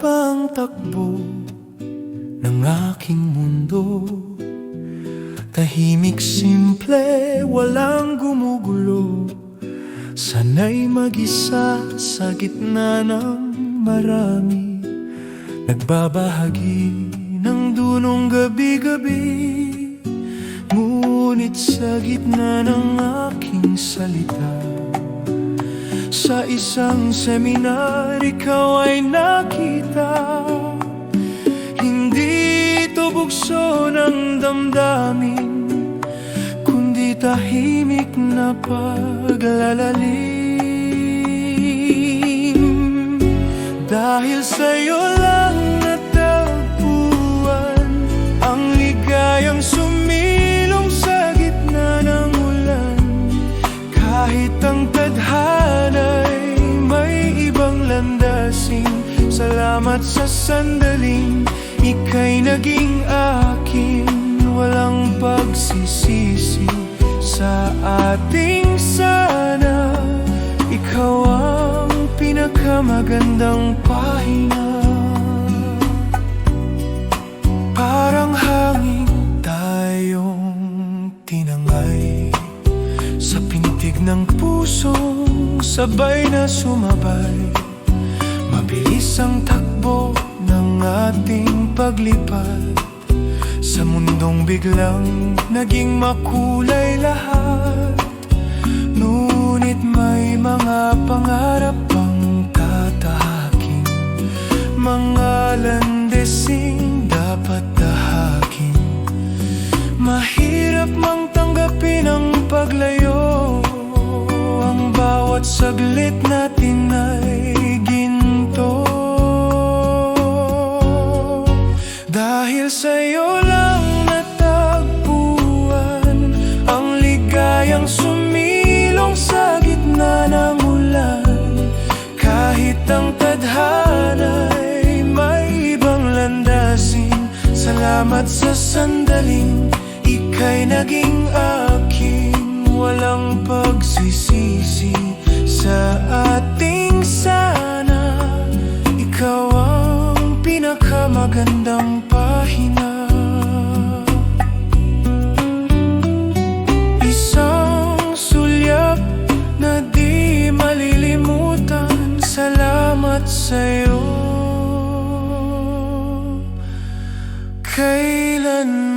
ang takbo ng aking mundo. Tahimik, simple, walang gumugulo. Sana'y mag-isa sa gitna ng marami, nagbabahagi ng dunong gabi-gabi. Ngunit sa gitna ng aking salita, sa isang seminar ikaw ay nakita. Hindi ito bugso ng damdamin, kundi tahimik na paglalalim. Dahil sa'yo lang natagpuan ang ligayang sumilong sa gitna ng ulan. Kahit ang tadhana'y may ibang landasing, salamat sa sandaling ika'y naging akin. Walang pagsisisi sa ating sana, ikaw ang pinakamagandang pahina. Parang hangin tayong tinangay sa pintig ng pusong sabay na sumabay. Mabilis ang takbo ng ating paglipad sa mundong biglang naging makulay lahat. Ngunit may mga pangarap pang tatahakin, mga landesing dapat tahakin. Mahirap mang tanggapin ang paglayo, ang bawat saglit natin ay ginto. Dahil sa'yo lang natagpuan ang ligayang sumilong sa gitna ng ulan. Kahit ang tadhana'y may ibang landasin, salamat sa sandaling ika'y naging akin. Walang pagsisisi sa ating sana, ikaw ang pinakamagandang pahina. Isang sulyap na di malilimutan, salamat sa'yo kailanman.